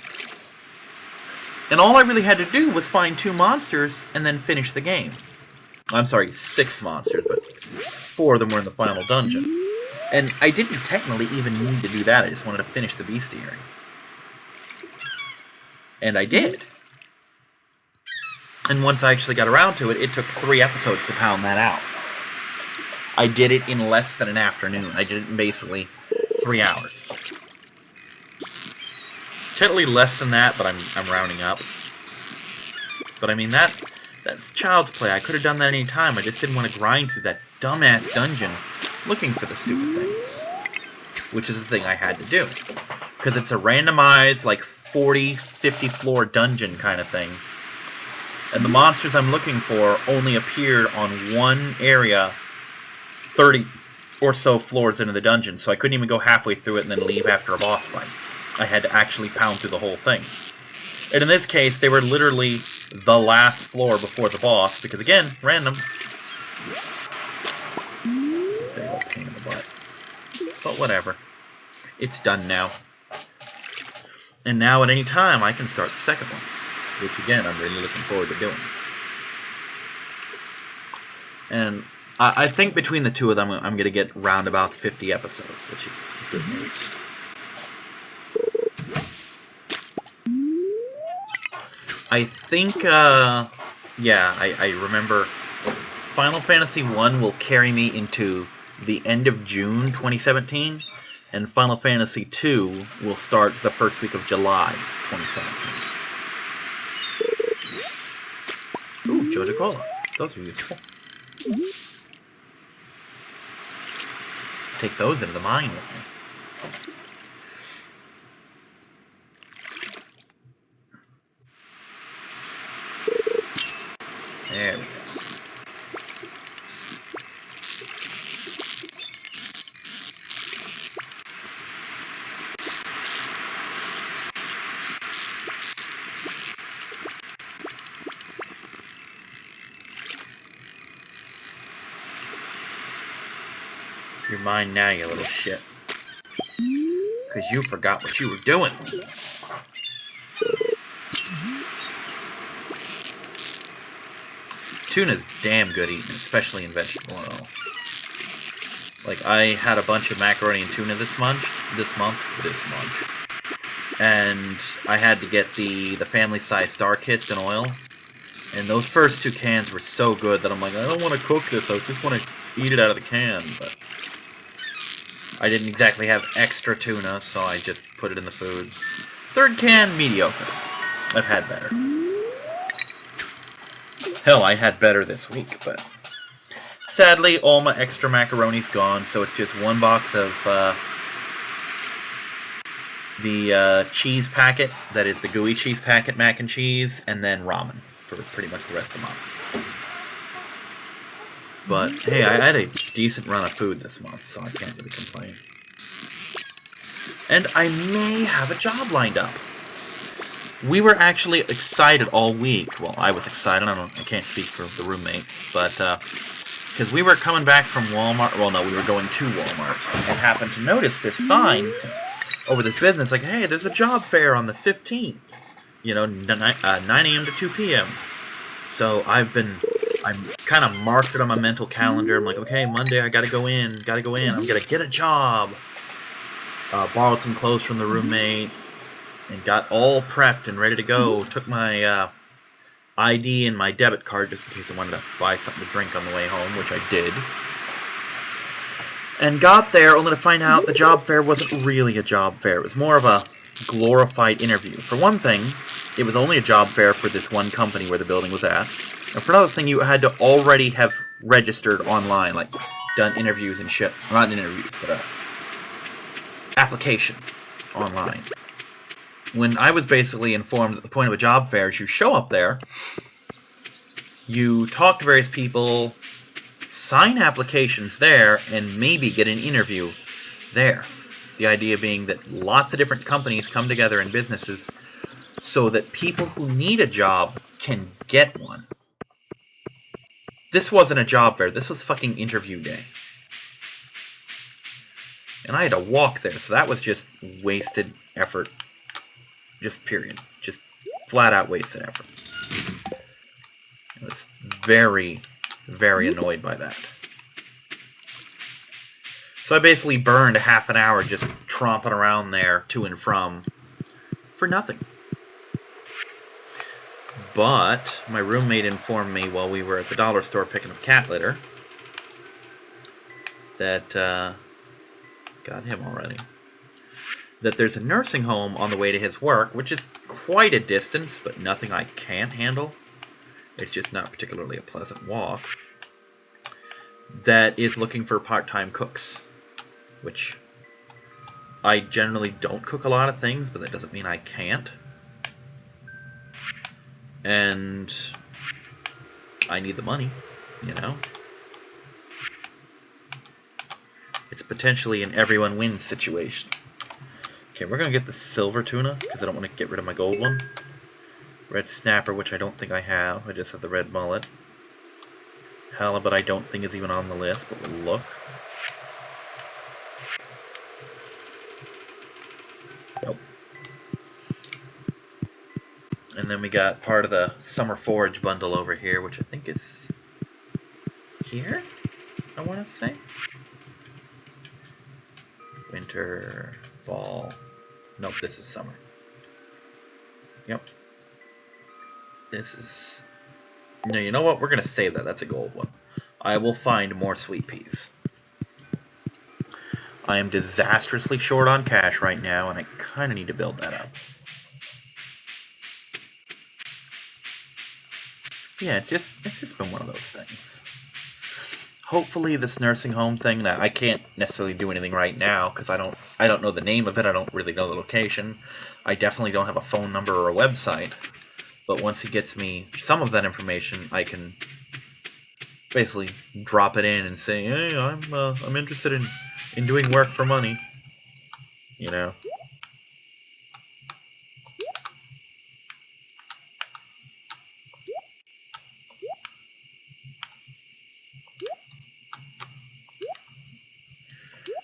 And all I really had to do was find 2 monsters and then finish the game. I'm sorry, 6 monsters, but 4 of them were in the final dungeon. And I didn't technically even need to do that, I just wanted to finish the bestiary. And I did. And once I actually got around to it, it took 3 episodes to pound that out. I did it in less than an afternoon. I did it in basically 3 hours. Technically less than that, but I'm rounding up. But I mean, that's child's play. I could have done that any time. I just didn't want to grind through that dumbass dungeon looking for the stupid things. Which is the thing I had to do. Because it's a randomized, like, 40, 50 floor dungeon kind of thing. And the monsters I'm looking for only appeared on one area 30 or so floors into the dungeon, so I couldn't even go halfway through it and then leave after a boss fight. I had to actually pound through the whole thing. And in this case, they were literally the last floor before the boss, because again, random. It's a big old pain in the butt. But whatever. It's done now. And now at any time, I can start the second one. Which again, I'm really looking forward to doing. And I think between the 2 of them, I'm going to get roundabout 50 episodes, which is good news. I think, yeah, I remember Final Fantasy 1 will carry me into the end of June 2017, and Final Fantasy 2 will start the first week of July 2017. Ooh, Joja Cola. Those are useful. Take those into the mine with me. There we go. You're mine now, you little shit. Because you forgot what you were doing. Tuna's damn good eating, especially in vegetable oil. Like, I had a bunch of macaroni and tuna this month. And I had to get the family-size star-kissed in oil. And those first 2 cans were so good that I'm like, I don't want to cook this, I just want to eat it out of the can. But I didn't exactly have extra tuna, so I just put it in the food. 3rd can, mediocre. I've had better. Hell, I had better this week, but sadly, all my extra macaroni's gone, so it's just 1 box of the cheese packet, that is the gooey cheese packet mac and cheese, and then ramen for pretty much the rest of the month. But hey, I had a decent run of food this month, so I can't really complain. And I may have a job lined up. We were actually excited all week. Well, I was excited. I can't speak for the roommates, but because we were coming back from Walmart. Well, no, we were going to Walmart and happened to notice this sign over this business, like, hey, there's a job fair on the 15th. You know, 9 a.m. to 2 p.m. So I'm kind of marked it on my mental calendar. I'm like, okay, Monday I gotta go in. I'm gonna get a job. Borrowed some clothes from the roommate. And got all prepped and ready to go. Took my ID and my debit card just in case I wanted to buy something to drink on the way home, which I did. And got there only to find out the job fair wasn't really a job fair. It was more of a glorified interview. For one thing, it was only a job fair for this one company where the building was at. And for another thing, you had to already have registered online, like done interviews and shit. Well, not interviews, but application online. when I was basically informed that the point of a job fair is you show up there, you talk to various people, sign applications there, and maybe get an interview there. The idea being that lots of different companies come together in businesses so that people who need a job can get one. This wasn't a job fair. This was fucking interview day. And I had to walk there, so that was just wasted effort. Just period. Just flat out wasted effort. I was very, very annoyed by that. So I basically burned a half an hour just tromping around there to and from for nothing. But my roommate informed me while we were at the dollar store picking up cat litter that, got him already, that there's a nursing home on the way to his work, which is quite a distance, but nothing I can't handle. It's just not particularly a pleasant walk. That is looking for part-time cooks, which I generally don't cook a lot of things, but that doesn't mean I can't. And I need the money, you know? It's potentially an everyone wins situation. Okay, we're going to get the silver tuna, because I don't want to get rid of my gold one. Red snapper, which I don't think I have. I just have the red mullet. Halibut I don't think is even on the list, but we'll look. Nope. And then we got part of the summer forage bundle over here, which I think is here, I want to say. Winter, fall. Nope, this is summer. Yep. This is... No, you know what? We're going to save that. That's a gold one. I will find more sweet peas. I am disastrously short on cash right now, and I kind of need to build that up. Yeah, it's just been one of those things. Hopefully this nursing home thing, that I can't necessarily do anything right now because I don't know the name of it, I don't really know the location. I definitely don't have a phone number or a website. But once he gets me some of that information, I can basically drop it in and say, "Hey, I'm interested in doing work for money." You know.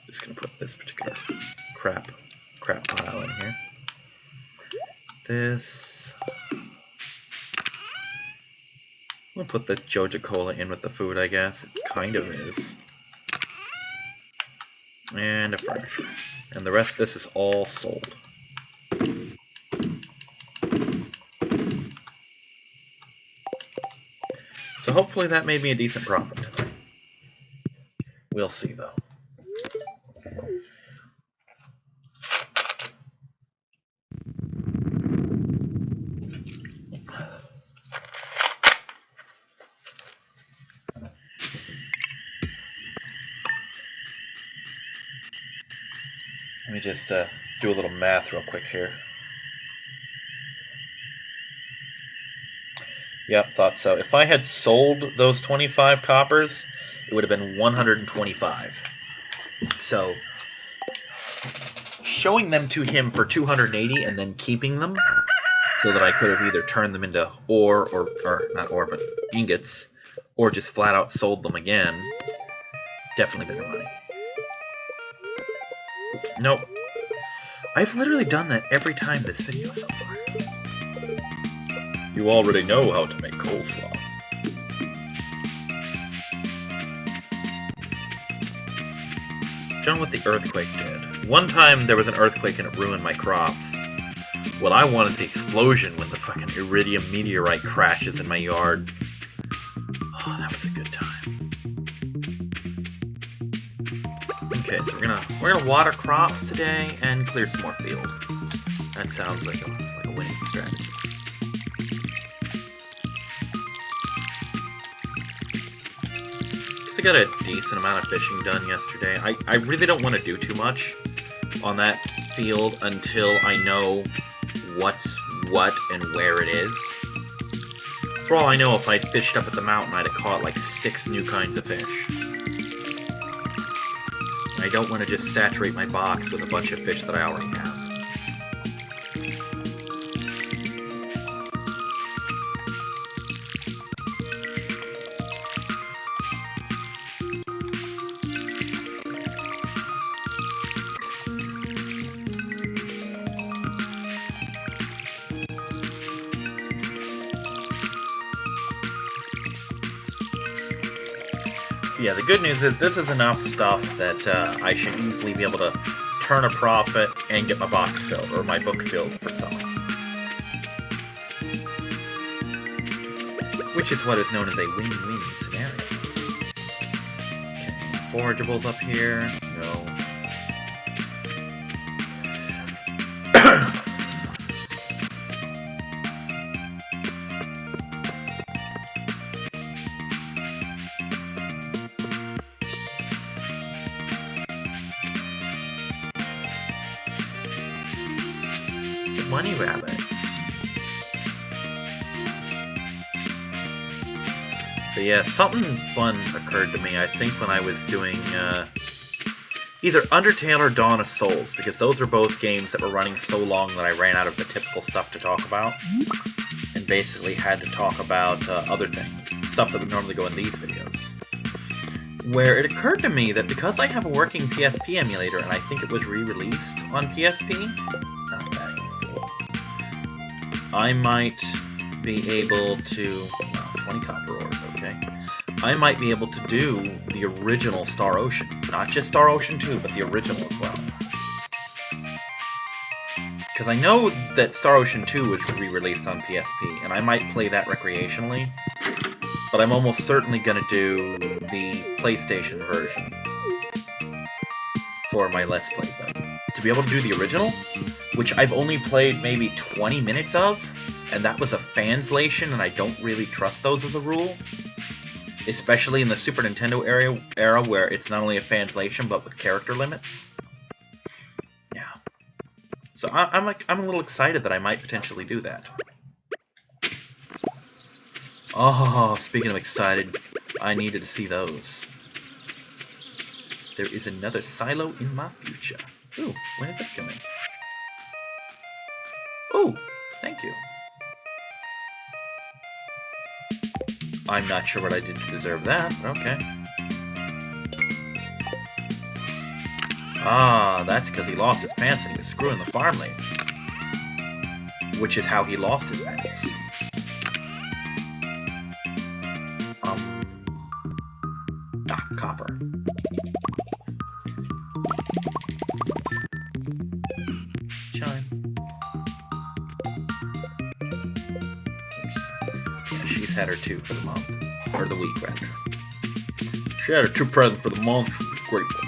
Just gonna put this particular crap pile in here. This. I'm gonna put the Joja Cola in with the food, I guess. It kind of is. And a furniture. And the rest of this is all sold. So hopefully that made me a decent profit today. We'll see, though. Let me just do a little math real quick here. Yep, thought so. If I had sold those 25 coppers, it would have been 125. So, showing them to him for 280 and then keeping them so that I could have either turned them into ore, or not ore, but ingots, or just flat out sold them again, definitely better money. Oops, nope. I've literally done that every time this video so far. You already know how to make coleslaw. Done what the earthquake did. One time there was an earthquake and it ruined my crops. What I want is the explosion when the fucking iridium meteorite crashes in my yard. Oh, that was a good time. Okay, so we're gonna water crops today and clear some more field. That sounds like a winning strategy. I got a decent amount of fishing done yesterday. I really don't want to do too much on that field until I know what's what and where it is. For all I know, if I'd fished up at the mountain, I'd have caught like 6 new kinds of fish. And I don't want to just saturate my box with a bunch of fish that I already have. Yeah, the good news is this is enough stuff that I should easily be able to turn a profit and get my box filled, or my book filled for selling. Which is what is known as a win-win scenario. Okay, forageables up here. No. Money rabbit. But yeah, something fun occurred to me, I think, when I was doing either Undertale or Dawn of Souls, because those are both games that were running so long that I ran out of the typical stuff to talk about, and basically had to talk about other things, stuff that would normally go in these videos. Where it occurred to me that because I have a working PSP emulator, and I think it was re-released on PSP, I might be able to... Well, 20 copper ores, okay. I might be able to do the original Star Ocean. Not just Star Ocean 2, but the original as well. Because I know that Star Ocean 2 was re-released on PSP, and I might play that recreationally. But I'm almost certainly going to do the PlayStation version for my Let's Play. But to be able to do the original, which I've only played maybe 20 minutes of, and that was a fanslation, and I don't really trust those as a rule. Especially in the Super Nintendo era where it's not only a fanslation, but with character limits. Yeah. So I'm a little excited that I might potentially do that. Oh, speaking of excited, I needed to see those. There is another silo in my future. Ooh, when did this come in? Ooh, thank you. I'm not sure what I did to deserve that, but okay. Ah, that's because he lost his pants and he was screwing the farm lady. Which is how he lost his pants. Copper. Chime. Yeah, she's had her 2 for the month. Or the week, rather. She had her 2 presents for the month. She was grateful.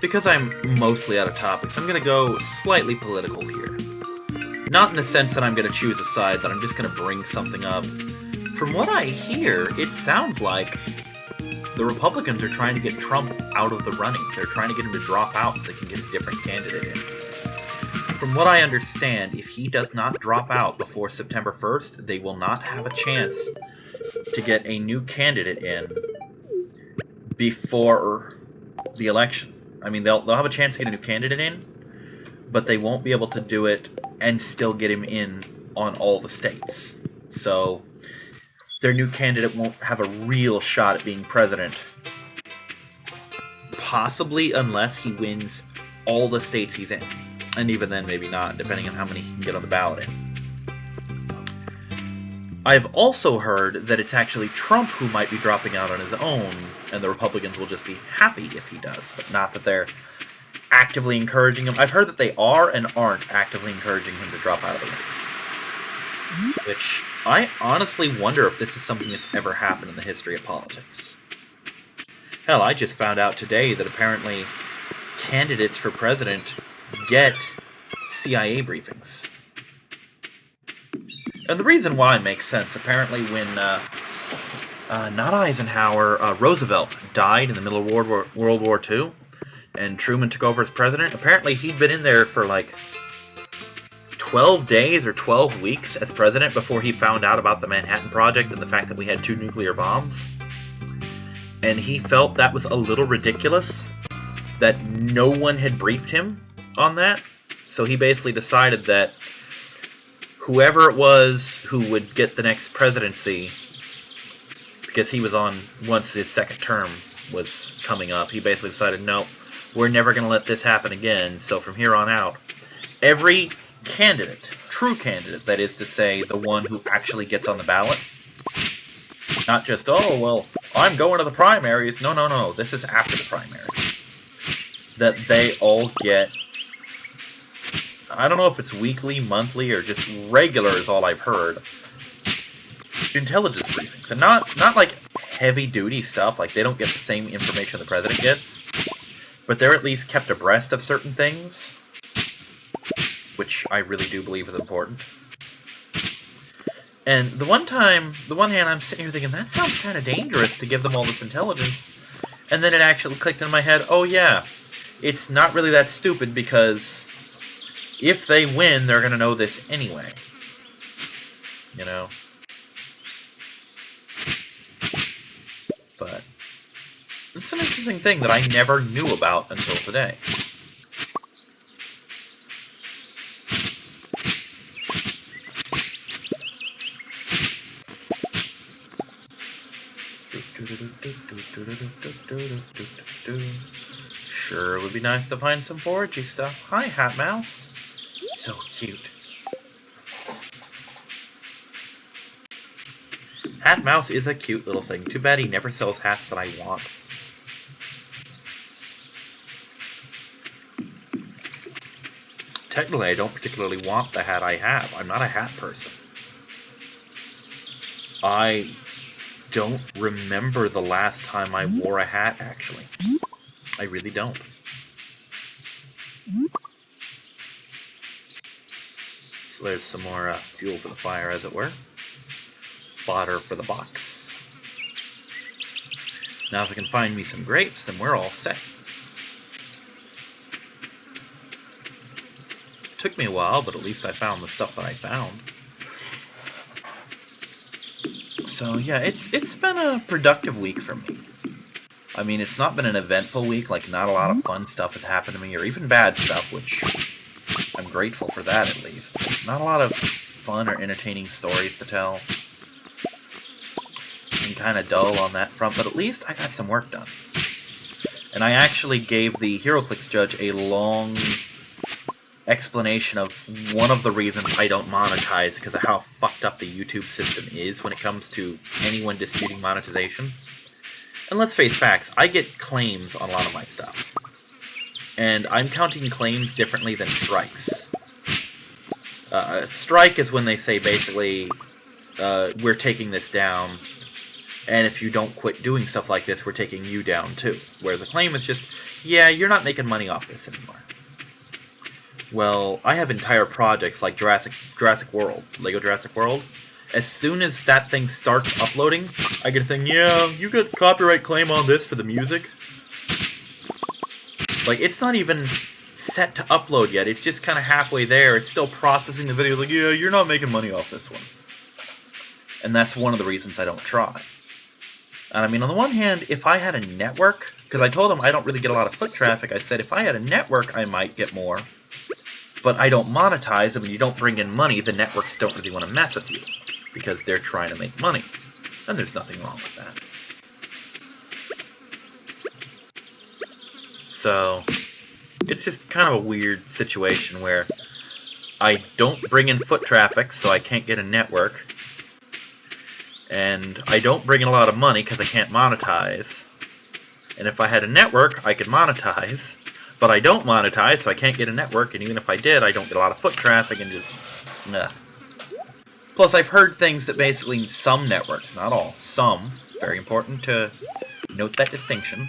Because I'm mostly out of topics, I'm going to go slightly political here. Not in the sense that I'm going to choose a side, that I'm just going to bring something up. From what I hear, it sounds like the Republicans are trying to get Trump out of the running. They're trying to get him to drop out so they can get a different candidate in. From what I understand, if he does not drop out before September 1st, they will not have a chance to get a new candidate in before the election. I mean, they'll have a chance to get a new candidate in, but they won't be able to do it and still get him in on all the states. So their new candidate won't have a real shot at being president, possibly unless he wins all the states he's in. And even then, maybe not, depending on how many he can get on the ballot in. I've also heard that it's actually Trump who might be dropping out on his own, and the Republicans will just be happy if he does, but not that they're actively encouraging him. I've heard that they are and aren't actively encouraging him to drop out of the race. Which, I honestly wonder if this is something that's ever happened in the history of politics. Hell, I just found out today that apparently candidates for president get CIA briefings. And the reason why makes sense. Apparently when, not Eisenhower, Roosevelt died in the middle of World War II, and Truman took over as president, apparently he'd been in there for like 12 days or 12 weeks as president before he found out about the Manhattan Project and the fact that we had 2 nuclear bombs. And he felt that was a little ridiculous, that no one had briefed him on that. So he basically decided that whoever it was who would get the next presidency, because he was on, once his second term was coming up, he basically decided, no, we're never going to let this happen again. So from here on out, every candidate, true candidate, that is to say, the one who actually gets on the ballot, not just, oh, well, I'm going to the primaries. No, no, no, this is after the primaries. That they all get, I don't know if it's weekly, monthly, or just regular is all I've heard, intelligence briefings. And not like heavy-duty stuff, like they don't get the same information the president gets, but they're at least kept abreast of certain things, which I really do believe is important. And the one hand I'm sitting here thinking, that sounds kind of dangerous to give them all this intelligence, and then it actually clicked in my head, oh yeah, it's not really that stupid, because if they win, they're going to know this anyway. You know? But it's an interesting thing that I never knew about until today. Sure, it would be nice to find some foragey stuff. Hi, Hat Mouse. So cute. Hat Mouse is a cute little thing. Too bad he never sells hats that I want. Technically, I don't particularly want the hat I have. I'm not a hat person. I don't remember the last time I wore a hat, actually. I really don't. So there's some more fuel for the fire, as it were. Fodder for the box. Now if I can find me some grapes, then we're all set. Took me a while, but at least I found the stuff that I found. So yeah, it's been a productive week for me. I mean, it's not been an eventful week, like not a lot of fun stuff has happened to me, or even bad stuff, which I'm grateful for that at least. Not a lot of fun or entertaining stories to tell. I'm kind of dull on that front, but at least I got some work done. And I actually gave the HeroClix judge a long explanation of one of the reasons I don't monetize, because of how fucked up the YouTube system is when it comes to anyone disputing monetization. And let's face facts, I get claims on a lot of my stuff. And I'm counting claims differently than strikes. Strike is when they say, basically, we're taking this down, and if you don't quit doing stuff like this, we're taking you down too. Whereas a claim is just, yeah, you're not making money off this anymore. Well, I have entire projects like Jurassic World, Lego Jurassic World. As soon as that thing starts uploading, I get a thing, yeah, you got copyright claim on this for the music. Like, it's not even set to upload yet. It's just kind of halfway there. It's still processing the video. Like, yeah, you're not making money off this one. And that's one of the reasons I don't try. And I mean, on the one hand, if I had a network, because I told them I don't really get a lot of foot traffic, I said if I had a network, I might get more. But I don't monetize, and when you don't bring in money, the networks don't really want to mess with you, because they're trying to make money. And there's nothing wrong with that. So, it's just kind of a weird situation where I don't bring in foot traffic, so I can't get a network. And I don't bring in a lot of money because I can't monetize. And if I had a network, I could monetize. But I don't monetize, so I can't get a network. And even if I did, I don't get a lot of foot traffic and just, nah. Plus, I've heard things that basically some networks, not all, some, very important to note that distinction,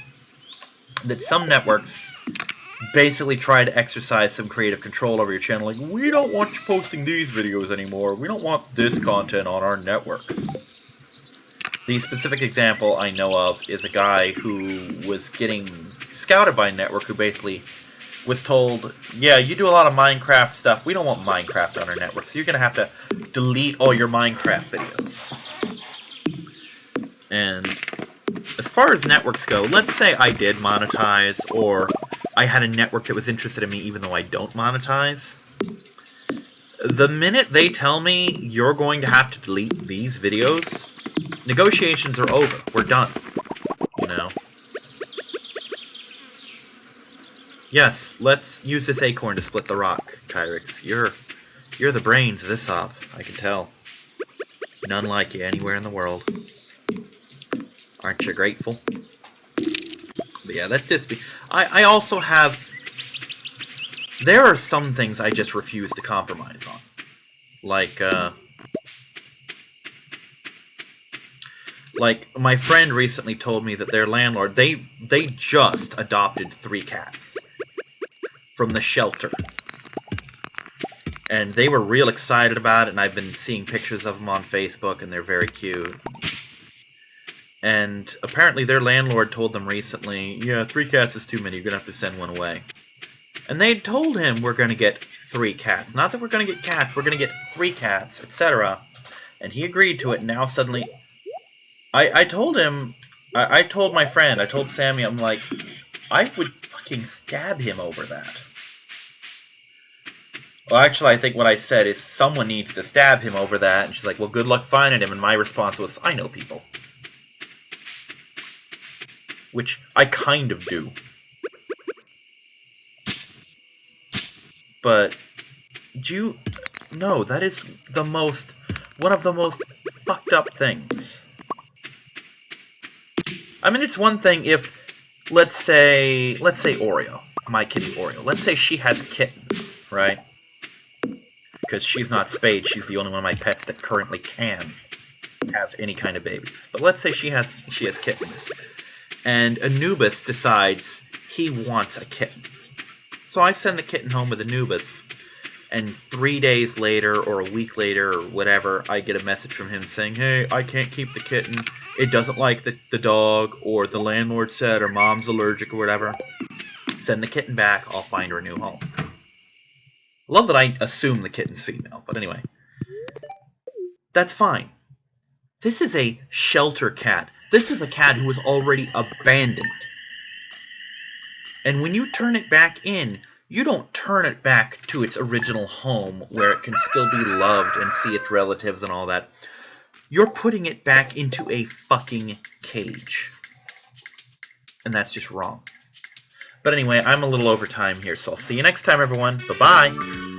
that some networks basically try to exercise some creative control over your channel. Like, we don't want you posting these videos anymore. We don't want this content on our network. The specific example I know of is a guy who was getting scouted by a network who basically was told, yeah, you do a lot of Minecraft stuff. We don't want Minecraft on our network, so you're going to have to delete all your Minecraft videos. And as far as networks go, let's say I did monetize, or I had a network that was interested in me even though I don't monetize. The minute they tell me you're going to have to delete these videos, negotiations are over. We're done. You know? Yes, let's use this acorn to split the rock, Kyrix. You're the brains of this op, I can tell. None like you anywhere in the world. Aren't you grateful? But yeah, that's just... I also have... There are some things I just refuse to compromise on. Like, my friend recently told me that their landlord, they just adopted 3 cats from the shelter. And they were real excited about it, and I've been seeing pictures of them on Facebook, and they're very cute. And apparently their landlord told them recently, yeah, 3 cats is too many, you're going to have to send one away. And they told him we're going to get 3 cats. Not that we're going to get cats, we're going to get 3 cats, etc. And he agreed to it, and now suddenly... I told him, I told my friend, I told Sammy, I'm like, I would fucking stab him over that. Well, actually, I think what I said is someone needs to stab him over that. And she's like, well, good luck finding him. And my response was, I know people. Which I kind of do. But, no, that is one of the most fucked up things. I mean, it's one thing if, let's say Oreo, my kitty Oreo. Let's say she has kittens, right? Because she's not spayed, she's the only one of my pets that currently can have any kind of babies. But let's say she has kittens, and Anubis decides he wants a kitten. So I send the kitten home with Anubis, and 3 days later, or a week later, or whatever, I get a message from him saying, hey, I can't keep the kitten. It doesn't like the dog, or the landlord said, or mom's allergic, or whatever. Send the kitten back, I'll find her a new home. Love that I assume the kitten's female, but anyway. That's fine. This is a shelter cat. This is a cat who was already abandoned. And when you turn it back in, you don't turn it back to its original home where it can still be loved and see its relatives and all that. You're putting it back into a fucking cage. And that's just wrong. But anyway, I'm a little over time here, so I'll see you next time, everyone. Bye-bye!